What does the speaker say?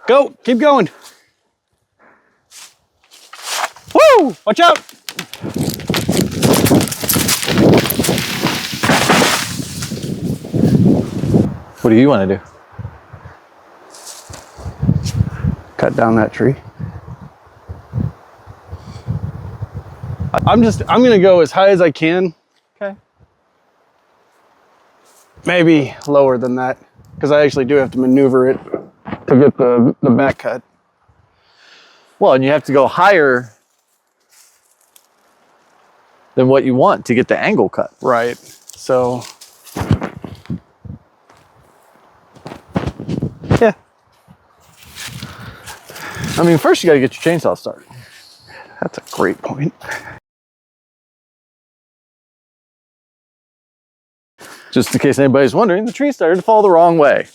Go, keep going. Woo! Watch out! What do you want to do? Cut down that tree. I'm gonna go as high as I can. Okay. Maybe lower than that, because I actually do have to maneuver it to get the back cut. Well, and you have to go higher than what you want to get the angle cut. Right, so. Yeah. I mean, first you got to get your chainsaw started. That's a great point. Just in case anybody's wondering, the tree started to fall the wrong way.